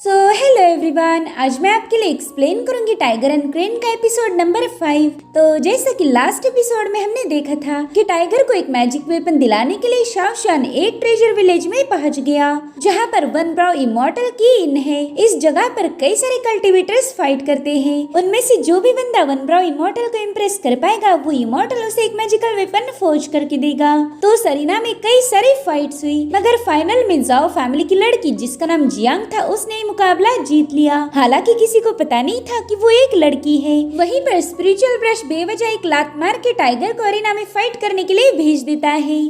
Hello everyone, आज मैं आपके लिए एक्सप्लेन करूंगी टाइगर एंड क्रेन का एपिसोड नंबर 5। तो जैसा कि लास्ट एपिसोड में हमने देखा था कि टाइगर को एक मैजिक वेपन दिलाने के लिए शाओशान एक ट्रेजर विलेज में पहुंच गया, जहां पर वन ब्रो इमॉर्टल की इन है। इस जगह पर कई सारे कल्टिवेटर्स फाइट करते हैं। उनमें से जो भी बंदा वन ब्रो इमॉर्टल को इम्प्रेस कर पाएगा वो इमॉर्टल उसे एक मैजिकल वेपन फोर्ज करके देगा। तो सरीना में कई सारी फाइट्स हुई, मगर फाइनल में जाओ फैमिली की लड़की जिसका नाम जियांग था उसने मुकाबला जीत लिया। हालांकि किसी को पता नहीं था कि वो एक लड़की है। वहीं पर स्पिरिचुअल ब्रश बेवजह एक लात मार के टाइगर को अरीना में फाइट करने के लिए भेज देता है।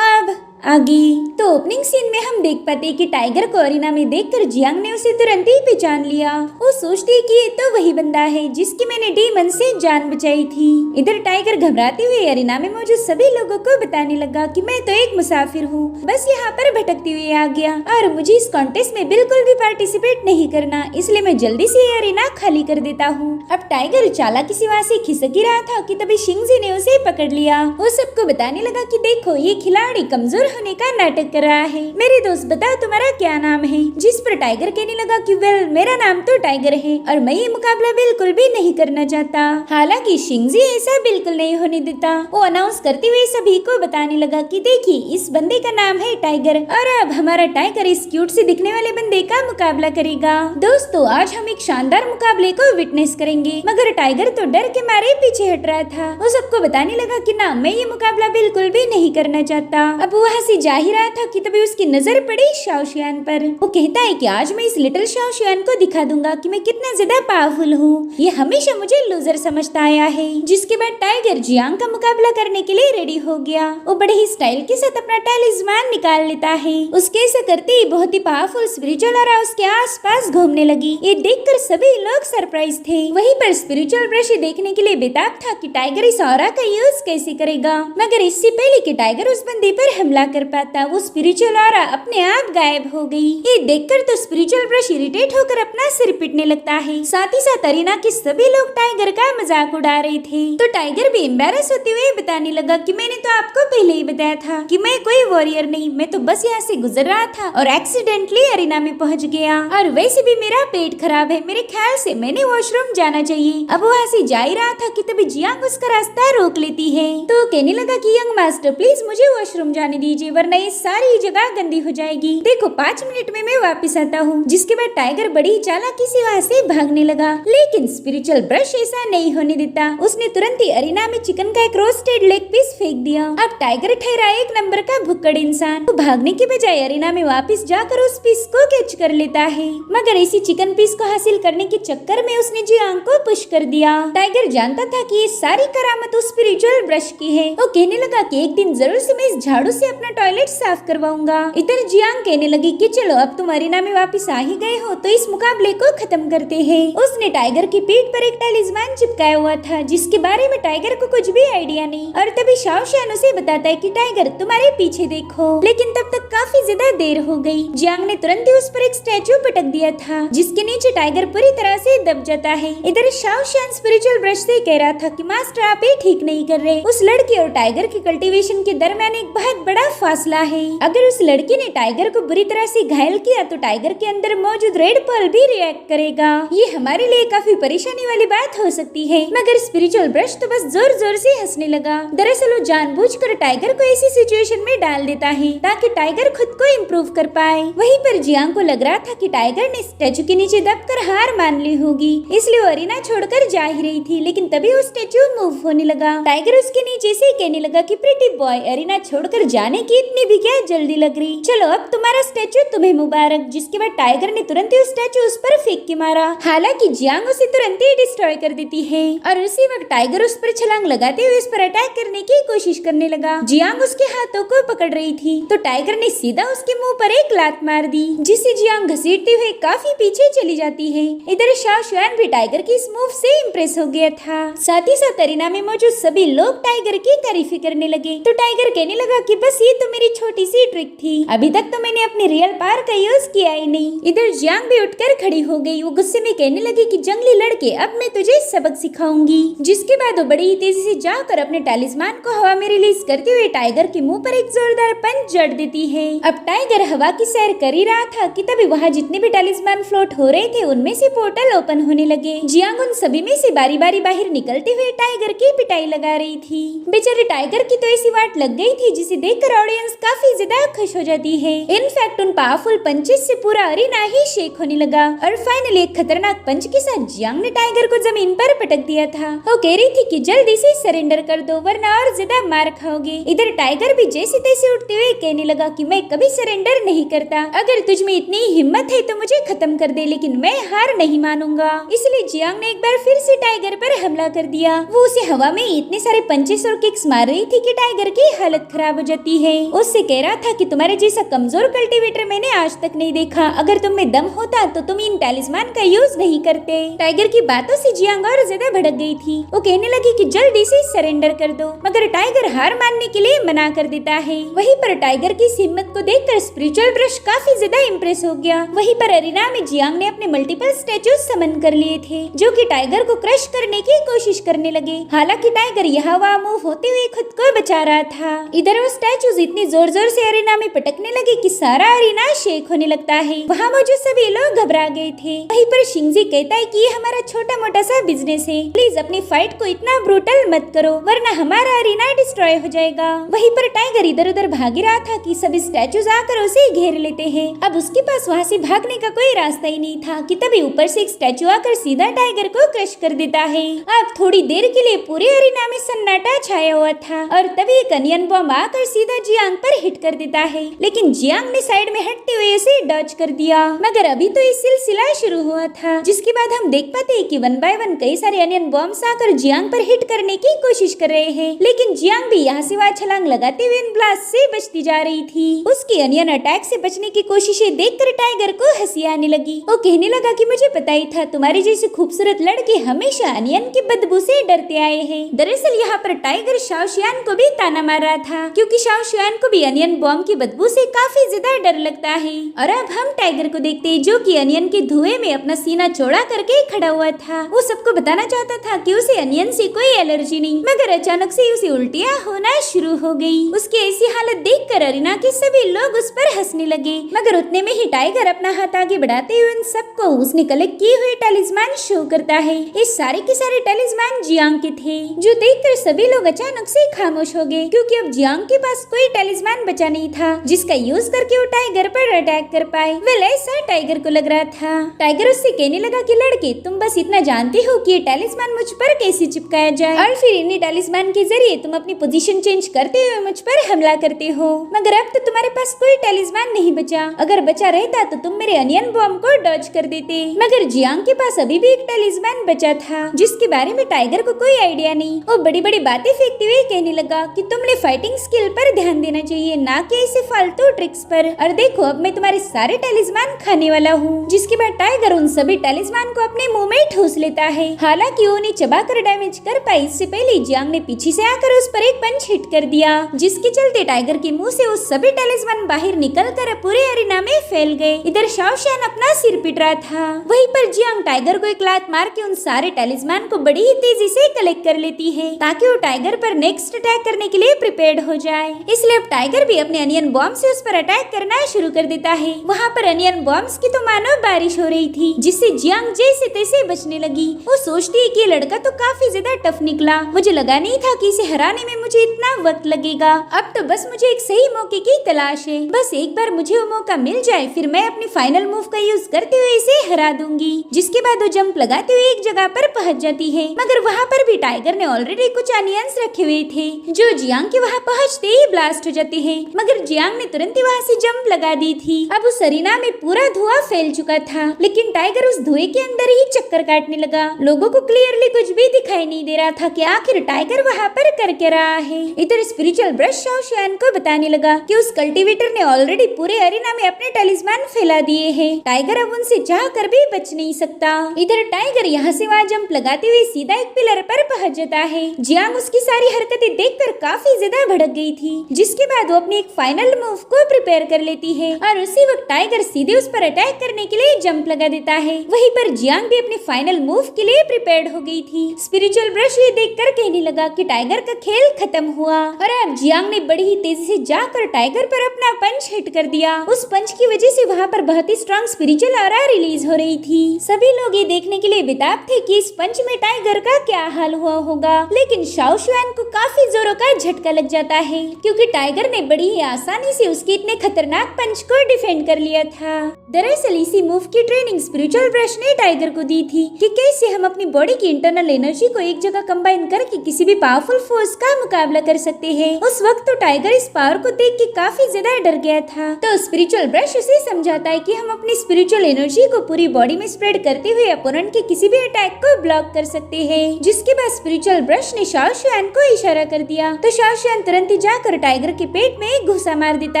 अब आगे तो ओपनिंग सीन में हम देख पाते हैं कि टाइगर को अरीना में देखकर जियांग ने उसे तुरंत ही पहचान लिया। वो सोचती है कि ये तो वही बंदा है जिसकी मैंने डीमन से जान बचाई थी। इधर टाइगर घबराते हुए अरीना में मौजूद सभी लोगों को बताने लगा कि मैं तो एक मुसाफिर हूँ, बस यहाँ पर भटकती हुई आ गया और मुझे इस कॉन्टेस्ट में बिल्कुल भी पार्टिसिपेट नहीं करना, इसलिए मैं जल्दी से ये अरीना खाली कर देता हूँ। अब टाइगर चालाकी से वहाँ से खिसक ही रहा था कि तभी शिंगजी ने उसे पकड़ लिया। वो सबको बताने लगा कि देखो ये खिलाड़ी कमजोर होने का नाटक कर रहा है। मेरे दोस्त बताओ तुम्हारा क्या नाम है? जिस पर टाइगर कहने लगा कि वेल मेरा नाम तो टाइगर है और मैं ये मुकाबला बिल्कुल भी नहीं करना चाहता। हालांकि शिंगजी ऐसा बिल्कुल नहीं होने देता। वो अनाउंस करते हुए सभी को बताने लगा कि देखिए इस बंदे का नाम है टाइगर और अब हमारा टाइगर इस क्यूट से दिखने वाले बंदे का मुकाबला करेगा। दोस्तों आज हम एक शानदार मुकाबले को विटनेस करेंगे, मगर टाइगर तो डर के मारे पीछे हट रहा था। वो सबको बताने लगा कि ना मैं ये मुकाबला बिल्कुल भी नहीं करना चाहता। अब वो हंसी जा ही रहा था कि तभी उसकी नजर पड़ी शाओशियान पर। वो कहता है कि आज मैं इस लिटिल शाओशियान को दिखा दूंगा कि मैं कितना ज्यादा पावरफुल हूँ। ये हमेशा मुझे लूजर समझता आया है। जिसके बाद टाइगर जियांग का मुकाबला करने के लिए रेडी हो गया। वो बड़े ही स्टाइल के साथ अपना टैलिस्मान निकाल लेता है। उसके ऐसा करते ही बहुत ही पावरफुल स्पिरिचुअल ऑरा उसके आसपास घूमने लगी। ये देखकर सभी लोग सरप्राइज थे। वहीं पर स्पिरिचुअल ब्रश देखने के लिए बेताब था कि टाइगर इस ऑरा का यूज कैसे करेगा, मगर इससे पहले कि टाइगर उस बंदे पर हमला कर पाता वो स्पिरिचुअल ऑरा अपने आप गायब हो गई। ये देखकर तो स्पिरिचुअल ब्रश इरिटेट होकर अपना सिर पीटने लगता है। साथ ही साथ अरीना के सभी लोग टाइगर का मजाक उड़ा रहे थे। तो टाइगर भी एम्बैरस होते हुए बताने लगा कि मैंने तो आपको पहले ही बताया था कि मैं कोई वॉरियर नहीं, मैं तो बस यहाँ से गुजर रहा था और एक्सीडेंटली अरीना में पहुँच गया। और वैसे भी मेरा पेट खराब है, मेरे ख्याल से मैंने वॉशरूम जाना चाहिए। अब वहाँ से जा ही रहा था कि तभी जियांग उसका रास्ता रोक लेती है। तो कहने लगा कि यंग मास्टर प्लीज मुझे वॉशरूम जाने दीजिए वरना ये सारी जगह गंदी हो जाएगी। देखो 5 मिनट में मैं वापस आता हूँ। जिसके बाद टाइगर बड़ी चालाकी से वहाँ से भागने लगा, लेकिन स्पिरिचुअल ब्रश ऐसा नहीं होने देता। उसने तुरंत ही अरीना में चिकन का एक रोस्टेड लेग पीस फेंक दिया। अब टाइगर ठहरा एक नंबर का भुक्कड़ इंसान। वो भागने के बजाय अरीना में वापस जाकर उस पीस को कैच कर लेता है, मगर इसी चिकन पीस को हासिल करने के चक्कर में उसने जियांग को पुश कर दिया। टाइगर जानता था कि ये सारी करामत उस स्पिरिचुअल ब्रश की है। वो कहने लगा कि एक दिन जरूर से मैं इस झाड़ू से अपना टॉयलेट साफ करवाऊंगा। इधर जियांग कहने लगी कि चलो अब तुम अरीना में वापस आ ही गए हो तो इस मुकाबले को खत्म करते हैं। उसने टाइगर की पीठ पर एक टैलिस्मान चिपकाया हुआ था जिसके बारे में टाइगर को कुछ भी आइडिया नहीं। और तभी शाओशियान उसे बताता है कि टाइगर तुम्हारे पीछे देखो, लेकिन तब तक काफी ज्यादा देर हो गई। जियांग ने तुरंत ही उस पर एक स्टैचू पटक दिया था जिसके नीचे टाइगर पूरी तरह से दब जाता है। इधर शाओशियान स्पिरिचुअल ब्रश से कह रहा था कि मास्टर आप ये ठीक नहीं कर रहे। उस लड़की और टाइगर के कल्टीवेशन के दरमियान एक बहुत बड़ा फासला है। अगर उस लड़की ने टाइगर को बुरी तरह से घायल किया तो टाइगर के अंदर मौजूद रेड पर्ल भी रिएक्ट करेगा। ये हमारे लिए काफी परेशानी वाली बात हो सकती है। मगर स्पिरिचुअल ब्रश तो बस जोर जोर से हंसने लगा। दरअसल वो जानबूझकर टाइगर को ऐसी सिचुएशन में डाल देता है ताकि टाइगर खुद को इम्प्रूव कर पाए। वहीं पर जियांग को लग रहा था कि टाइगर ने स्टैचू के नीचे दबकर हार मान ली होगी, इसलिए वो अरीना छोड़कर जा ही रही थी। लेकिन तभी वो स्टैचू मूव होने लगा। टाइगर उसके नीचे से कहने लगा कि प्रिटी बॉय अरीना छोड़कर जाने की इतनी भी क्या जल्दी लग रही, चलो अब तुम्हारा स्टैचू तुम्हें मुबारक। जिसके बाद टाइगर ने तुरंत ही उस स्टैचू उस पर फेंक के मारा। हालांकि जियांग उसे तुरंत ही डिस्ट्रॉय कर देती है और उसी वक्त टाइगर उस पर छलांग लगाते हुए उस पर अटैक करने की कोशिश करने लगा। जियांग उसके हाथों को पकड़ रही थी तो टाइगर ने सीधा उसके मुंह पर एक लात मार दी जिससे जियांग घसीटते हुए काफी पीछे चली जाती है। इधर शाओशियान भी टाइगर की इस मूव से इम्प्रेस हो गया था। साथ ही साथ अरीना में मौजूद सभी लोग टाइगर की तारीफें करने लगे। तो टाइगर कहने लगा कि बस ये तो मेरी छोटी सी ट्रिक थी, अभी तक तो मैंने अपनी रियल पावर का यूज किया ही नहीं। इधर जियांग भी उठकर खड़ी हो गई। वो गुस्से में कहने लगी कि जंगली लड़के, अब मैं तुझे सबक सिखाऊंगी। जिसके बाद वो बड़ी ही तेजी से जाकर अपने टैलिस्मान को हवा में रिलीज करते हुए टाइगर के मुंह पर एक जोरदार पंच जड़ देती है। अब टाइगर हवा की सैर कर ही रहा था कि तभी वहाँ जितने भी टैलिस्मान फ्लोट हो रहे थे उनमें से पोर्टल ओपन होने लगे। जियांग उन सभी में से बारी बारी बाहर निकलते हुए टाइगर की पिटाई लगा रही थी। बेचारे टाइगर की तो ऐसी वाट लग गई थी जिसे देखकर ऑडियंस काफी ज्यादा खुश हो जाती है। इनफैक्ट उन पावरफुल पंचेस से पूरा अरीना ही शेक होने लगा और फाइनली एक खतरनाक पंच के साथ जियांग ने टाइगर को जमीन पर पटक दिया था। वो कह रही थी कि जल्दी से सरेंडर कर दो वरना और ज्यादा मार खाओगे। इधर टाइगर भी जैसे तैसे उठते हुए कहने लगा कि मैं कभी सरेंडर नहीं करता, अगर तुझ में इतनी हिम्मत है तो मुझे खत्म कर दे, लेकिन मैं हार नहीं मानूंगा। इसलिए जियांग ने एक बार फिर से टाइगर पर हमला कर दिया। वो उसे हवा में इतने सारे पंचेस और किक्स मार रही थी कि टाइगर की हालत खराब हो जाती है। उससे कह रहा था कि तुम्हारे जैसा कमजोर कल्टीवेटर मैंने आज तक नहीं देखा, अगर तुम में दम होता तो तुम इन टैलिस्मान का यूज नहीं करते। टाइगर की बातों से जियांग और ज्यादा भड़क गई थी। वो कहने लगी कि जल्दी से सरेंडर कर दो, मगर टाइगर हार मानने के लिए मना कर देता है। वहीं पर टाइगर की हिम्मत को देखकर स्पिरिचुअल ब्रश काफी ज्यादा इम्प्रेस हो गया। वहीं पर अरीना में जियांग ने अपने मल्टीपल स्टैचू समन कर लिए थे जो कि टाइगर को क्रश करने की कोशिश करने लगे। हालांकि टाइगर यहाँ वहाँ मूव होते हुए खुद को बचा रहा था। इधर वो स्टैचूज इतनी जोर जोर से अरीना में पटकने लगे कि सारा अरीना शेक होने लगता है। वहाँ मौजूद सभी लोग घबरा गए थे। वहीं पर शिंगजी कहता है कि ये हमारा छोटा मोटा सा बिजनेस है, प्लीज अपनी फाइट को इतना ब्रूटल मत करो वरना हमारा अरीना डिस्ट्रॉय हो जाएगा। वहीं पर टाइगर इधर उधर भाग रहा था कि सभी स्टैचूज आकर उसे घेर लेते हैं। अब उसके पास वहाँ से भागने का कोई रास्ता ही नहीं था कि तभी ऊपर से एक स्टैचू आकर सीधा टाइगर को क्रश कर देता है। अब थोड़ी देर के लिए पूरे अरीना में सन्नाटा छाया हुआ था और तभी एक अनियन बॉम्ब आकर सीधा जियांग पर हिट कर देता है, लेकिन जियांग ने साइड में हटते हुए उसे डॉज कर दिया। मगर अभी तो ये सिलसिला शुरू हुआ था, जिसके बाद हम देख पाते हैं कि वन बाय वन कई सारे अनियन बॉम्ब्स आकर जियांग पर हिट करने की कोशिश कर रहे हैं, लेकिन जियांग भी यहाँ से वहाँ छलांग लगाते हुए इन ब्लास्ट से बचती जा रही थी। उसकी अनियन अटैक से बचने की कोशिशें देखकर टाइगर को हंसी आने लगी। वो कहने लगा कि मुझे पता ही था तुम्हारे जैसे खूबसूरत लड़के हमेशा अनियन की बदबू से डरते आए हैं। दरअसल यहाँ पर टाइगर शाओशियान को भी ताना मार रहा था क्योंकि शाओशियान को भी अनियन बॉम्ब की बदबू से काफी ज्यादा डर लगता है। और अब हम टाइगर को देखते हैं जो कि अनियन के धुएं में अपना सीना चौड़ा करके खड़ा हुआ था। वो सबको बताना चाहता था कि उसे अनियन से कोई एलर्जी नहीं, मगर अचानक से उसे उल्टियाँ होना शुरू हो गई। उसकी ऐसी हालत देखकर अरीना के सभी लोग उस पर हंसने लगे, मगर उतने में ही टाइगर अपना हाथ आगे बढ़ाते हुए उन सबको उसने कलेक्ट किए हुए टैलिस्मान शो करता है। इस सारे के सारे टैलिस्मान जियांग के थे, जो देखकर सभी लोग अचानक से खामोश हो गए क्योंकि अब जियांग के पास कोई टैलिस्मान बचा नहीं था जिसका यूज करके वो टाइगर पर अटैक कर पाए। वेल ऐसा टाइगर को लग रहा था। टाइगर उससे कहने लगा कि लड़के तुम बस इतना जानते हो कि ये टैलिस्मान मुझ पर कैसे चिपकाया जाए और फिर इन्हीं टैलिस्मान के जरिए तुम अपनी पोजीशन चेंज करते हुए मुझ पर हमला करते हो, मगर अब तो तुम्हारे पास कोई टैलिस्मान नहीं बचा। अगर बचा रहता तो तुम मेरे अनियन बॉम्ब को डॉज कर देते। मगर जियांग के पास अभी भी एक टैलिस्मान बचा था जिसके बारे में टाइगर को कोई आइडिया नहीं। वो बड़ी बड़ी बातें फेंकते हुए कहने लगा कि तुमने फाइटिंग स्किल पर ध्यान देना चाहिए, ना कि ऐसे फालतू ट्रिक्स पर। और देखो अब मैं तुम्हारे सारे टैलिस्मान खाने वाला हूँ। जिसके बाद टाइगर उन सभी टैलिस्मान को अपने मुंह में ठूस लेता है। हालांकि वो उन्हें चबाकर डैमेज कर पाई, इससे पहले जियांग ने पीछे से आकर उस पर एक पंच हिट कर दिया, जिसके चलते टाइगर के मुंह से वो सभी टैलिस्मान बाहर निकलकर पूरे अरीना में फैल गए। इधर शाओशियान अपना सिर पीट रहा था। वहीं पर जियांग टाइगर को एक लात मार के उन सारे टैलिस्मान को बड़ी ही तेजी से कलेक्ट कर लेती है ताकि वो टाइगर पर नेक्स्ट अटैक करने के लिए प्रिपेयर्ड हो जाए। इसलिए अब टाइगर भी अपने अनियन बॉम्ब से उस पर अटैक करना शुरू कर देता है। वहाँ पर अनियन बॉम्ब्स की तो मानो बारिश हो रही थी, जिससे जियांग जैसे तैसे बचने लगी। वो सोचती है कि ये लड़का तो काफी ज्यादा टफ निकला, मुझे लगा नहीं था कि इसे हराने में मुझे इतना वक्त लगेगा। अब तो बस मुझे एक सही मौके की तलाश है, बस एक बार मुझे वो मौका मिल जाए फिर मैं अपनी फाइनल मूव का यूज करते हुए इसे हरा दूंगी। जिसके बाद वो जंप लगाते हुए एक जगह पर पहुंच जाती है, मगर वहाँ पर भी टाइगर ने ऑलरेडी कुछ अनियंस रखे हुए थे जो जियांग के वहाँ पहुँचते ही ब्लास्ट हो जाते हैं। मगर जियांग ने तुरंत ही वहाँ से जंप लगा दी थी। अब उस अरीना में पूरा धुआं फैल चुका था, लेकिन टाइगर उस धुएं के अंदर ही चक्कर काटने लगा। लोगों को क्लियरली कुछ भी दिखाई नहीं दे रहा था कि आखिर टाइगर वहाँ पर कर क्या रहा है। इधर स्पिरिचुअल ब्रश शाओशियान को बताने लगा कि उस कल्टीवेटर ने ऑलरेडी पूरे अरीना में अपने टैलिस्मान फैला दिए हैं। टाइगर अब उनसे चाह कर भी बच नहीं सकता। इधर टाइगर यहाँ से वहाँ जंप लगाते हुए सीधा एक पिलर पर पहुंच जाता है। जियांग उसकी सारी हरकतें देखकर काफी ज्यादा भड़क गई थी, जिसके बाद वो अपनी एक फाइनल मूव को प्रिपेयर कर लेती है और उसी वक्त टाइगर सीधे उस पर अटैक करने के लिए जंप लगा देता है। वहीं पर जियांग भी अपने फाइनल मूव के लिए प्रिपेयर्ड हो गई थी। स्पिरिचुअल ब्रश ये देखकर कहने लगा कि टाइगर का खेल खत्म हुआ और अब जियांग ने बड़ी ही तेजी से जाकर टाइगर पर अपना पंच हिट कर दिया। उस पंच की वजह से वहाँ पर बहुत ही स्ट्रॉन्ग स्पिरिचुअल ऑरा रिलीज हो रही थी। सभी लोग ये देखने के लिए बेताब थे कि इस पंच में टाइगर का क्या हाल हुआ होगा, लेकिन शाओ शुआन को काफी जोरों का झटका लग जाता है क्योंकि टाइगर ने बड़ी ही आसानी से उसके इतने खतरनाक पंच को डिफेंड कर लिया था। दरअसल इसी मूव की ट्रेनिंग स्पिरिचुअल ब्रश ने टाइगर को दी थी कि कैसे हम अपनी बॉडी की इंटरनल एनर्जी को एक जगह कंबाइन करके किसी भी पावरफुल फोर्स का मुकाबला कर सकते हैं। उस वक्त तो टाइगर इस पावर को देख के काफी ज्यादा डर गया था। तो स्पिरिचुअल ब्रश उसे समझाता है कि हम अपनी स्पिरिचुअल एनर्जी को पूरी बॉडी में स्प्रेड करते हुए अपोनेंट के किसी भी अटैक को ब्लॉक कर सकते हैं। जिसके बाद स्पिरिचुअल ब्रश ने शाओ शुआन को इशारा कर दिया तो शाओ शुआन तुरंत ही जाकर टाइगर के पेट में एक घुसा मार देता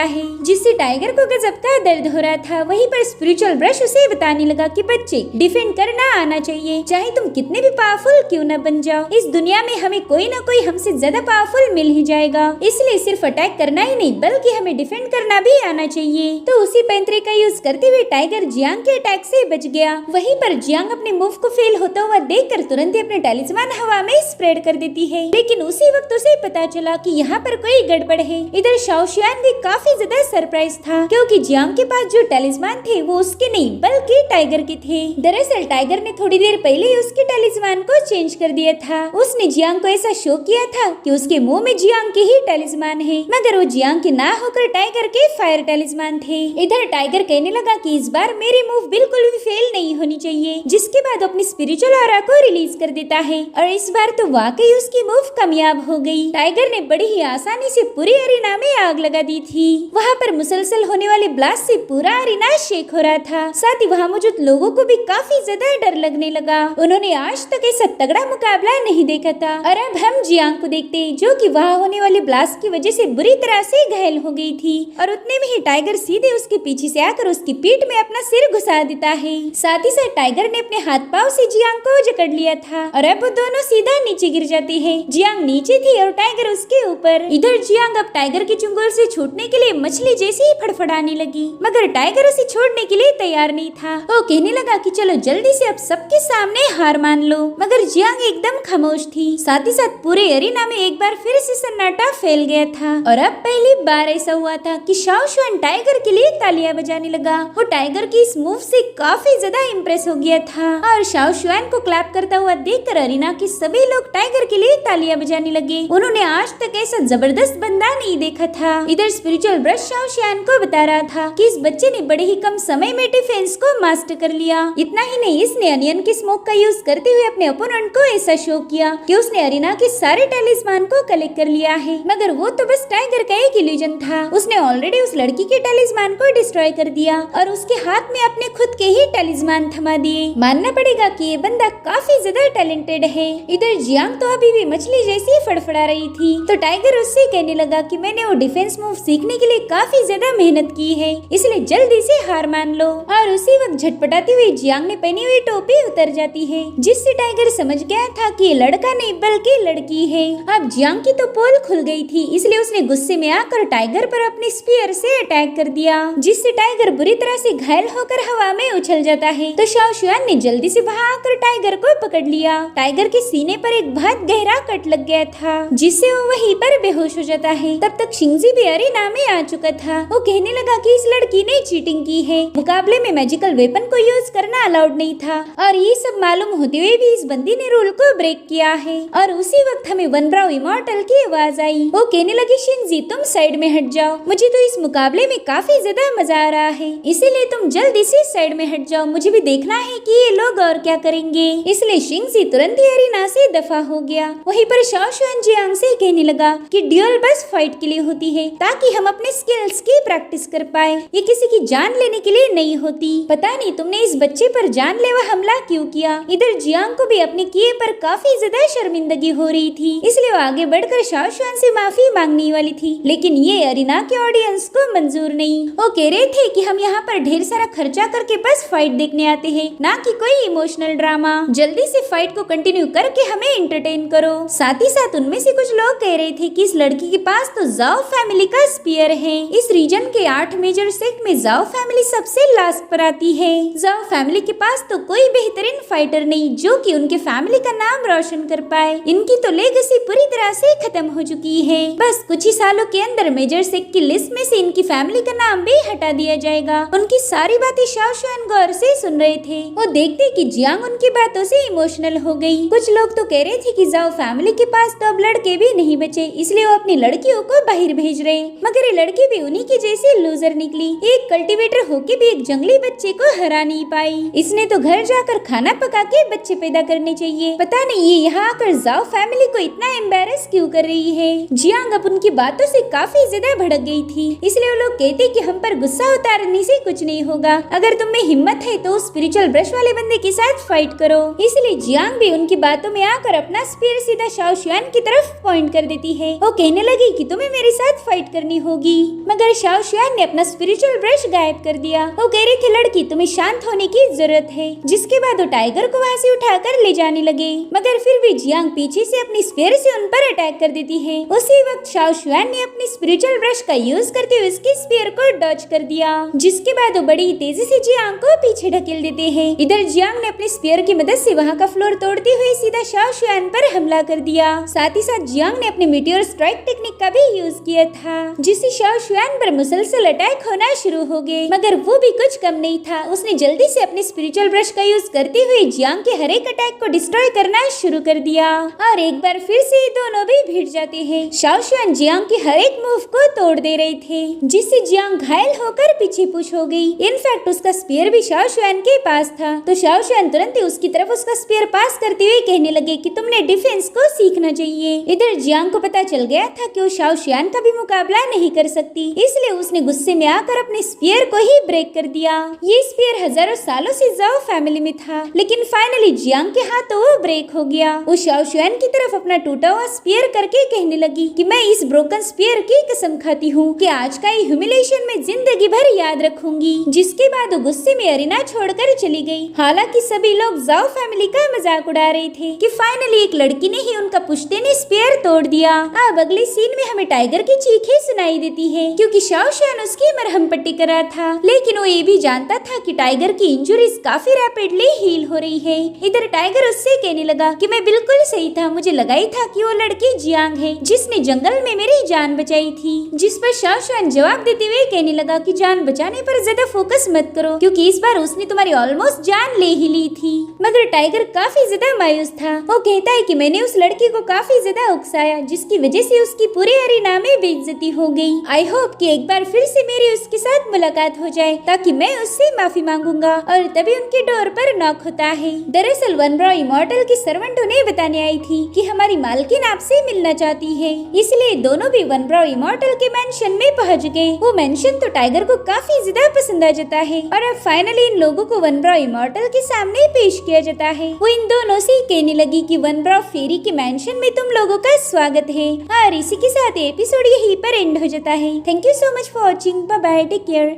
है, जिससे टाइगर को गजब का दर्द हो रहा था। वहीं पर स्पिरिचुअल ब्रश उसे बताने लगा कि बच्चे, डिफेंड करना आना चाहिए, चाहे तुम कितने भी पावरफुल क्यों न बन जाओ। इस दुनिया में हमें कोई न कोई हमसे ज्यादा पावरफुल मिल ही जाएगा, इसलिए सिर्फ अटैक करना ही नहीं बल्कि हमें डिफेंड करना भी आना चाहिए। तो उसी पैंतरे का यूज करते हुए टाइगर जियांग के अटैक से बच गया। वहीं पर जियांग अपने मूव को फेल होता हुआ देखकर तुरंत ही अपने टैलिस्मान हवा में स्प्रेड कर देती है, लेकिन उसी वक्त उसे पता चला कि यहाँ पर कोई गड़बड़ है। इधर शाओ शुआन भी काफी ज्यादा सरप्राइज था क्योंकि जियांग के पास जो टैलिस्मान थे वो उसके नहीं बल्कि टाइगर के थे। दरअसल टाइगर ने थोड़ी देर पहले ही उसके टैलिस्मान को चेंज कर दिया था। उसने जियांग को ऐसा शो किया था कि उसके मुंह में जियांग के ही टैलिस्मान है, मगर वो जियांग के ना होकर टाइगर के फायर टैलिस्मान थे। इधर टाइगर कहने लगा कि इस बार मेरी मूव बिल्कुल भी फेल नहीं होनी चाहिए, जिसके बाद अपनी स्पिरिचुअल ऑरा को रिलीज कर देता है और इस बार तो वाकई उसकी मूव कामयाब हो गई। टाइगर ने बड़ी ही आसानी से पूरी अरीना में आग लगा दी थी। वहाँ पर मुसलसल होने वाले ब्लास्ट से पूरा अरीना शेक हो रहा था। साथ ही वहाँ मौजूद लोगों को भी काफी ज्यादा डर लगने लगा। उन्होंने आज तक ऐसा तगड़ा मुकाबला नहीं देखा था। और अब हम जियांग को देखते हैं जो कि वहाँ होने वाले ब्लास्ट की वजह से बुरी तरह से घायल हो गई थी और उतने में ही टाइगर सीधे उसके पीछे से आकर उसकी पीठ में अपना सिर घुसा देता है। साथ ही साथ टाइगर ने अपने हाथ पाँव से जियांग को जकड़ लिया था और अब वो दोनों सीधा नीचे गिर जाते हैं। जियांग नीचे थी और टाइगर उसके ऊपर। इधर जियांग अब टाइगर के चुंगल से छूटने के लिए मछली जैसे ही फड़फड़ाने लगी, मगर टाइगर उसे छोड़ने के लिए तैयार नहीं था। वो कहने लगा कि चलो जल्दी से अब सबके सामने हार मान लो, मगर जियांग एकदम खामोश थी। साथ ही साथ पूरे अरीना में एक बार फिर से सन्नाटा फैल गया था और अब पहली बार ऐसा हुआ था कि शाओ शुआन टाइगर के लिए तालियां बजाने लगा। वो टाइगर की इस मूव से काफी ज्यादा इम्प्रेस हो गया था और शाओ शुआन को क्लैप करता हुआ देखकर अरीना के सभी लोग टाइगर के लिए तालियां बजाने लगे। उन्होंने आज तक ऐसा जबरदस्त बंदा नहीं देखा था। इधर स्पिरिचुअल ब्रश शाओ शुआन को बता रहा था कि इस बच्चे ने बड़े ही कम समय में डिफेंस को मास्टर कर लिया। इतना ही नहीं, इसने अनियन की स्मोक का यूज करते हुए अपने ओपोनेंट को ऐसा शो किया कि उसने अरीना के सारे टैलिस्मान को कलेक्ट कर लिया है, मगर वो तो बस टाइगर का एक इल्यूजन था। उसने ऑलरेडी उस लड़की के टैलिस्मान को डिस्ट्रॉय कर दिया और उसके हाथ में अपने खुद के ही टैलिस्मान थमा दिए। मानना पड़ेगा कि ये बंदा काफी ज्यादा टैलेंटेड है। इधर जियांग तो अभी भी मछली जैसी फड़फड़ा रही थी तो टाइगर उससे कहने लगा कि मैंने वो डिफेंस मूव सीखने के लिए काफी ज्यादा मेहनत की है, इसलिए जल्दी से हार मान लो। और उसी वक्त झटपटाती हुई जियांग ने पहनी हुई टोपी उतर जाती है, जिससे टाइगर समझ गया था कि ये लड़का नहीं बल्कि लड़की है। अब जियांग की तो पोल खुल गई थी, इसलिए उसने गुस्से में आकर टाइगर पर अपने स्पीयर से अटैक कर दिया, जिससे टाइगर बुरी तरह से घायल होकर हवा में उछल जाता है। तो शाओ शुआन ने जल्दी से वहां आकर टाइगर को पकड़ लिया। टाइगर के सीने पर एक बहुत गहरा कट लग गया था, जिससे वो वहीं पर बेहोश हो जाता है। तब तक शिंगजी भी अरीना में आ चुका था। वो कहने लगा कि इस लड़की ने चीटिंग की है, मुकाबले में मैजिकल वेपन को यूज करना अलाउड नहीं था और ये सब मालूम होते हुए भी इस बंदी ने रूल को ब्रेक किया है। और उसी वक्त हमें वन ब्राउ इमॉर्टल की आवाज आई। वो कहने लगी शिंगजी तुम साइड में हट जाओ, मुझे तो इस मुकाबले में काफी ज्यादा मजा आ रहा है, इसीलिए तुम जल्दी से साइड में हट जाओ, मुझे भी देखना है कि ये लोग और क्या करेंगे। इसलिए शिंगजी तुरंत ही अरीना से दफा हो गया। वहीं पर शाओ शुआन जियांग से कहने लगा कि ड्यूल बस फाइट के लिए होती है ताकि हम अपने स्किल्स की प्रैक्टिस कर पाए, ये किसी की जान लेने के लिए नहीं होती। पता नहीं तुमने इस बच्चे पर जानलेवा हमला क्यों किया। इधर जियांग को भी अपने किए पर काफी ज्यादा शर्मिंदगी हो रही थी, इसलिए वो आगे बढ़कर शाओ शुआन से माफी मांगने वाली थी, लेकिन ये अरीना के ऑडियंस को मंजूर नहीं। वो कह रहे थे कि हम यहाँ पर ढेर सारा खर्चा करके बस फाइट देखने देखने आते हैं, ना कि कोई इमोशनल ड्रामा। जल्दी से फाइट को कंटिन्यू करके हमें एंटरटेन करो। साथ ही साथ उनमें से कुछ लोग कह रहे थे कि इस लड़की के पास तो जाओ फैमिली का स्पीयर है। इस रीजन के 8 मेजर सेक्ट में जाओ फैमिली सबसे लास्ट पर आती है। जाओ फैमिली के पास तो कोई बेहतरीन फाइटर नहीं जो कि उनके फैमिली का नाम रोशन कर पाए। इनकी तो लेगेसी पूरी तरह से खत्म हो चुकी है। बस कुछ ही सालों के अंदर मेजर सेक्ट की लिस्ट में से इनकी फैमिली का नाम भी हटा दिया जाएगा। उनकी सारी बातें शाओ शुआन गौर से सुन रहे थे। वो देखते कि जियांग उनकी बातों से इमोशनल हो गई। कुछ लोग तो कह रहे थे कि जाओ फैमिली के पास तो अब लड़के भी नहीं बचे, इसलिए वो अपनी लड़कियों को बाहर भेज रहे। मगर ये लड़की भी उन्हीं की जैसी लूजर निकली। एक कल्टीवेटर होके भी एक जंगली बच्चे को हरा नहीं पाई। इसने तो घर जाकर खाना पका के बच्चे पैदा करने चाहिए। पता नहीं ये यहाँ आकर जाओ फैमिली को इतना एम्बेरस क्यों कर रही है। जियांग अब उनकी बातों से काफी ज्यादा भड़क गई थी, इसलिए वो लोग कहते कि हम पर गुस्सा उतारने से कुछ नहीं होगा। अगर तुम में हिम्मत है तो स्पिरिचुअल ब्रश वाले बंदे के साथ फाइट करो। इसलिए जियांग भी उनकी बातों में आकर अपना स्पीयर सीधा शाओ शुआन की तरफ पॉइंट कर देती है। वो कहने लगी कि तुम्हें मेरे साथ फाइट करनी होगी, मगर शाओ शुआन ने अपना स्पिरिचुअल ब्रश गायब कर दिया। वो कह रही थी लड़की तुम्हें शांत होने की जरूरत है। जिसके बाद वो टाइगर को वहाँ से उठाकर ले जाने लगे, मगर फिर भी जियांग पीछे से अपनी स्पीयर से उन पर अटैक कर देती है। उसी वक्त शाओ शुआन ने अपनी स्पिरिचुअल ब्रश का यूज करते हुए उसकी स्पीयर को डॉच कर दिया, जिसके बाद वो बड़ी तेजी से जियांग को पीछे ढकेल देते हैं। इधर जियांग ने अपनी स्पीयर की मदद से वहाँ का फ्लोर तोड़ते हुए सीधा शाओ शुआन पर हमला कर दिया। साथ ही साथ जियांग ने अपने मीटियोर स्ट्राइक टेक्निक का भी यूज किया था, जिससे शाओ शुआन पर मुसलसल अटैक होना शुरू हो गए। मगर वो भी कुछ कम नहीं था। उसने जल्दी से अपने स्पिरिचुअल ब्रश का यूज करते हुए जियांग के हर एक अटैक को डिस्ट्रॉय करना शुरू कर दिया और एक बार फिर से ये दोनों भी भिड़ जाते हैं। शाओ शुआन जियांग के हर एक मूव को तोड़ दे रहे थे, जिससे जियांग घायल होकर पीछे पुश हो गई। इनफैक्ट उसका स्पीयर भी शाओ शुआन के पास था, तो शाओ शुआन तुरंत ही उसकी तरफ उसका स्पीयर पास करते हुए कहने लगे कि तुमने डिफेंस को सीखना चाहिए। इधर जियांग को पता चल गया था कि वो शाओ शुआन का भी मुकाबला नहीं कर सकती, इसलिए उसने गुस्से में आकर अपने स्पीयर को ही ब्रेक कर दिया। ये स्पीयर हजारों सालों से जाओ फैमिली में था, लेकिन फाइनली जियांग के हाथों वो ब्रेक हो गया। वो शाओ शुआन की तरफ अपना टूटा हुआ स्पीयर करके कहने लगी कि मैं इस ब्रोकन स्पीयर की कसम खाती हूँ कि आज का ये ह्यूमिलेशन में जिंदगी भर याद रखूंगी। जिसके बाद वो गुस्से में अरीना छोड़कर चली गई। हालांकि सभी लोग जाओ फैमिली का मजाक उड़ा रहे थे कि फाइनली एक लड़की ने ही उनका पुश्तैनी स्पीयर तोड़ दिया। अब अगले सीन में हमें टाइगर की चीखें सुनाई देती है, क्योंकि शाओ शुआन उसकी मरहम पट्टी करा था, लेकिन वो ये भी जानता था कि टाइगर की इंजुरीज काफी रैपिडली हील हो रही है। इधर टाइगर उससे कहने लगा कि मैं बिल्कुल सही था, मुझे लगा ही था कि वो लड़की जियांग है जिसने जंगल में मेरी जान बचाई थी। जिस पर शाओ शुआन जवाब देते हुए कहने लगा कि जान बचाने पर ज्यादा फोकस मत करो, क्योंकि इस बार उसने तुम्हारी ऑलमोस्ट जान ले ही ली थी। मगर टाइगर काफी ज्यादा मायूस था। वो कहता है कि मैंने उस लड़की को काफी ज्यादा उकसाया, जिसकी वजह से उसकी पूरे अरीना में बेइज्जती हो गई। आई होप कि एक बार फिर से मेरी उसके साथ मुलाकात हो जाए, ताकि मैं उससे माफी मांगूंगा। और तभी उनके डोर पर नॉक होता है। दरअसल वन ब्रो इमॉर्टल की सर्वेंट उन्हें बताने आई थी कि हमारी मालकिन आपसे मिलना चाहती है, इसलिए दोनों भी वन ब्रो इमॉर्टल के मेंशन में पहुंच गए। वो मेंशन तो टाइगर को काफी ज्यादा पसंद आ जाता है और अब फाइनली इन लोगों को वन ब्रो इमॉर्टल के सामने पेश किया जाता है। वो इन दोनों से कहने लगी कि वन ब्रो फेरी के मेंशन में तुम लोगों का स्वागत है। और इसी के साथ एपिसोड यहीं पर एंड हो जाता है। Thank you so much for watching. Bye bye, take care.